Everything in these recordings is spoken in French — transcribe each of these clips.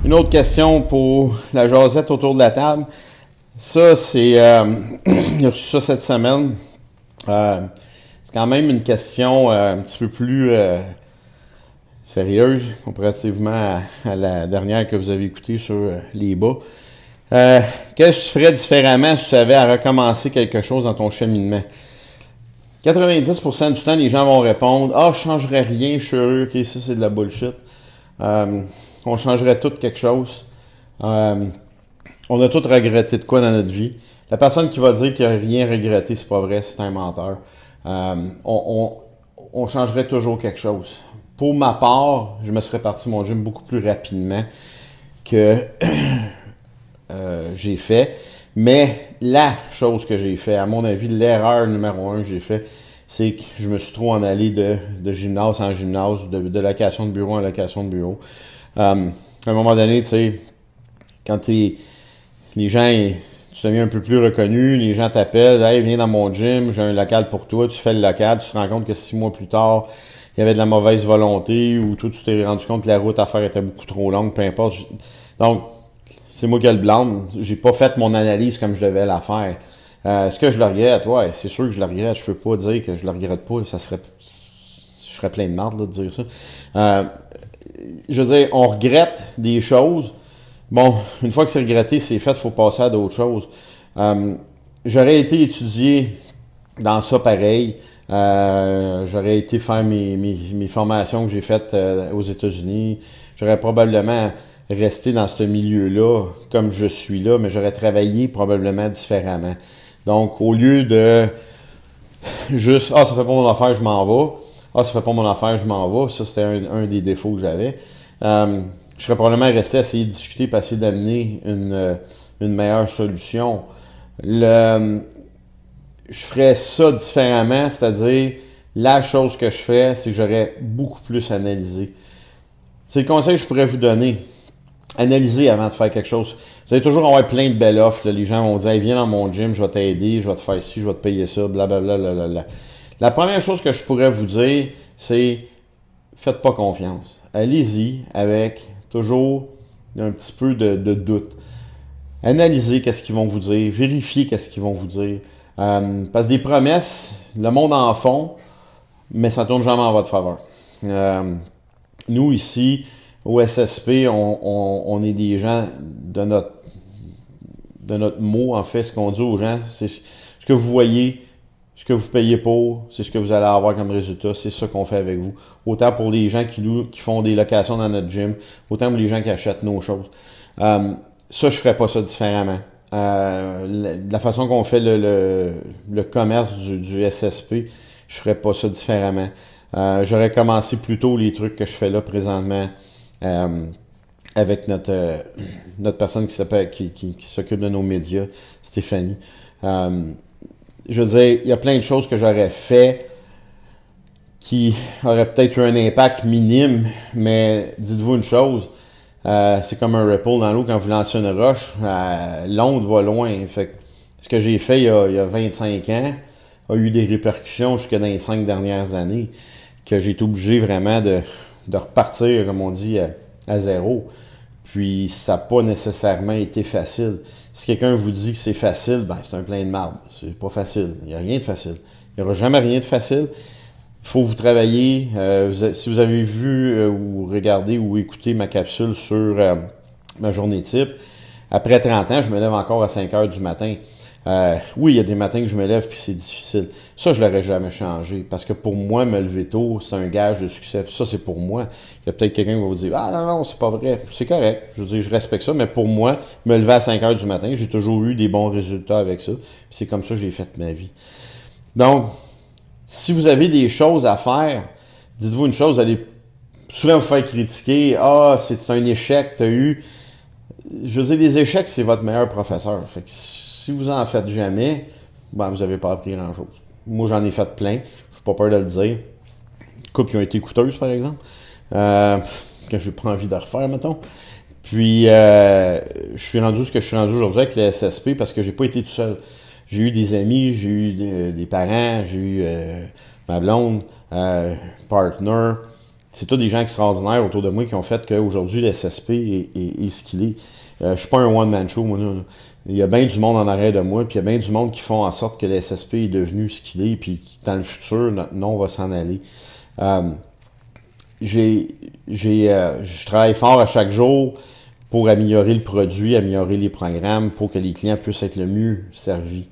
Une autre question pour la jasette autour de la table. Ça, c'est... j'ai reçu ça cette semaine. C'est quand même une question un petit peu plus sérieuse comparativement à la dernière que vous avez écoutée sur les bas. Qu'est-ce que tu ferais différemment si tu avais à recommencer quelque chose dans ton cheminement? 90% du temps, les gens vont répondre « Ah, je changerais rien, je suis heureux, ok, ça c'est de la bullshit. On changerait tout quelque chose. On a tous regretté de quoi dans notre vie. La personne qui va dire qu'il n'a rien regretté, c'est pas vrai, c'est un menteur. On changerait toujours quelque chose. Pour ma part, je me serais parti mon gym beaucoup plus rapidement que j'ai fait. Mais la chose que j'ai fait, à mon avis, l'erreur numéro 1 que j'ai fait, c'est que je me suis trop en allé de gymnase en gymnase, de location de bureau en location de bureau. À un moment donné, tu sais, quand les gens, tu deviens un peu plus reconnu, les gens t'appellent, « Hey, viens dans mon gym, j'ai un local pour toi », tu fais le local, tu te rends compte que 6 mois plus tard, il y avait de la mauvaise volonté, ou toi, tu t'es rendu compte que la route à faire était beaucoup trop longue, peu importe. Donc, c'est moi qui ai le blâme. J'ai pas fait mon analyse comme je devais la faire. Est-ce que je le regrette? Ouais, c'est sûr que je le regrette. Je peux pas dire que je le regrette pas. Je serais plein de marde là, de dire ça. Je veux dire, on regrette des choses. Bon, une fois que c'est regretté, c'est fait, il faut passer à d'autres choses. J'aurais été étudié dans ça pareil. J'aurais été faire mes formations que j'ai faites aux États-Unis. J'aurais probablement resté dans ce milieu-là comme je suis là, mais j'aurais travaillé probablement différemment. Donc, au lieu de juste « Ah, ça fait pas mon affaire, je m'en vais. Ah, ça fait pas mon affaire, je m'en vais. » Ça, c'était un des défauts que j'avais. Je serais probablement resté à essayer de discuter et essayer d'amener une meilleure solution. Je ferais ça différemment, c'est-à-dire, la chose que je fais, c'est que j'aurais beaucoup plus analysé. C'est le conseil que je pourrais vous donner. Analysez avant de faire quelque chose. Vous allez toujours avoir plein de belles offres. Là. Les gens vont dire hey, « Viens dans mon gym, je vais t'aider, je vais te faire ci, je vais te payer ça, blablabla. » La première chose que je pourrais vous dire, c'est faites pas confiance. Allez-y avec toujours un petit peu de doute. Analysez qu'est-ce qu'ils vont vous dire, vérifiez qu'est-ce qu'ils vont vous dire. Parce que des promesses, le monde en font, mais ça tourne jamais en votre faveur. Nous, ici, au SSP, on est des gens de notre mot, en fait, ce qu'on dit aux gens, c'est ce que vous voyez, ce que vous payez pour, c'est ce que vous allez avoir comme résultat, c'est ça qu'on fait avec vous. Autant pour les gens qui font des locations dans notre gym, autant pour les gens qui achètent nos choses. Ça, je ferais pas ça différemment. La façon qu'on fait le commerce du SSP, je ferais pas ça différemment. J'aurais commencé plus tôt les trucs que je fais là présentement avec notre personne qui s'occupe de nos médias, Stéphanie. Je veux dire, il y a plein de choses que j'aurais fait qui auraient peut-être eu un impact minime, mais dites-vous une chose, c'est comme un ripple dans l'eau quand vous lancez une roche, l'onde va loin. Fait que ce que j'ai fait il y a 25 ans a eu des répercussions jusque dans les 5 dernières années, que j'ai été obligé vraiment de repartir, comme on dit, à zéro. Puis ça n'a pas nécessairement été facile. Si quelqu'un vous dit que c'est facile, ben c'est un plein de marde. C'est pas facile. Il n'y a rien de facile. Il n'y aura jamais rien de facile. Il faut vous travailler. Si vous avez vu ou regardé ou écouté ma capsule sur ma journée type, après 30 ans, je me lève encore à 5 heures du matin. Oui, il y a des matins que je me lève puis c'est difficile. Ça, je l'aurais jamais changé parce que pour moi, me lever tôt, c'est un gage de succès. Puis ça, c'est pour moi. Il y a peut-être quelqu'un qui va vous dire « Ah non, c'est pas vrai. » C'est correct. Je veux dire, je respecte ça, mais pour moi, me lever à 5 heures du matin, j'ai toujours eu des bons résultats avec ça. Puis c'est comme ça que j'ai fait ma vie. Donc, si vous avez des choses à faire, dites-vous une chose, vous allez souvent vous faire critiquer « Ah, c'est un échec, tu as eu... » Je veux dire, les échecs, c'est votre meilleur professeur. Fait que si vous en faites jamais, ben, vous n'avez pas appris grand-chose. Moi, j'en ai fait plein. Je n'ai pas peur de le dire. Couples qui ont été coûteuses, par exemple. Que je n'ai pas envie de refaire, mettons. Puis, je suis rendu ce que je suis rendu aujourd'hui avec le SSP parce que j'ai pas été tout seul. J'ai eu des amis, j'ai eu des parents, j'ai eu ma blonde, partner. c'est tous des gens extraordinaires autour de moi qui ont fait qu'aujourd'hui, le SSP est ce qu'il est. Je suis pas un one-man show, moi, là. Il y a bien du monde en arrière de moi, puis il y a bien du monde qui font en sorte que le SSP est devenu ce qu'il est, puis dans le futur, notre nom va s'en aller. Je travaille fort à chaque jour pour améliorer le produit, améliorer les programmes, pour que les clients puissent être le mieux servis.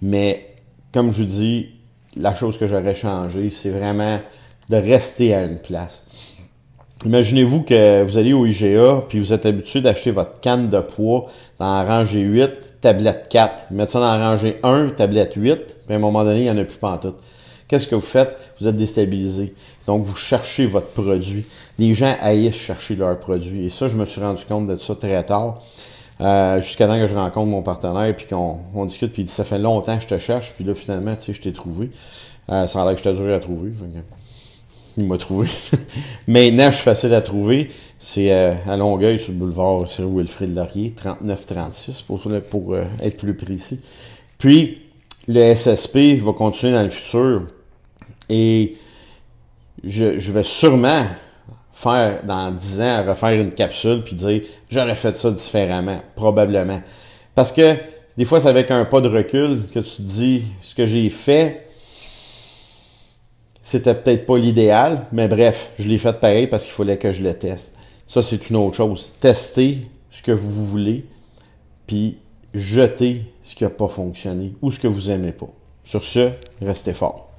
Mais, comme je vous dis, la chose que j'aurais changé, c'est vraiment de rester à une place. Imaginez-vous que vous allez au IGA, puis vous êtes habitué d'acheter votre canne de poids dans la rangée 8, tablette 4. Mettre ça dans la rangée 1, tablette 8, puis à un moment donné, il n'y en a plus pantoute. Qu'est-ce que vous faites? Vous êtes déstabilisé. Donc, vous cherchez votre produit. Les gens haïssent chercher leur produit. Et ça, je me suis rendu compte de ça très tard. Jusqu'à temps que je rencontre mon partenaire, puis qu'on discute, puis il dit, ça fait longtemps que je te cherche, puis là, finalement, tu sais, je t'ai trouvé. Ça a l'air que je t'ai dur à trouver. Il m'a trouvé. Maintenant, je suis facile à trouver. C'est à Longueuil, sur le boulevard Wilfrid Laurier, 3936, pour être plus précis. Puis, le SSP va continuer dans le futur. Et je vais sûrement faire, dans 10 ans, refaire une capsule puis dire « J'aurais fait ça différemment. » Probablement. Parce que, des fois, c'est avec un pas de recul que tu te dis « Ce que j'ai fait, c'était peut-être pas l'idéal, mais bref, je l'ai fait pareil parce qu'il fallait que je le teste. » Ça, c'est une autre chose. Testez ce que vous voulez, puis jetez ce qui n'a pas fonctionné ou ce que vous n'aimez pas. Sur ce, restez fort.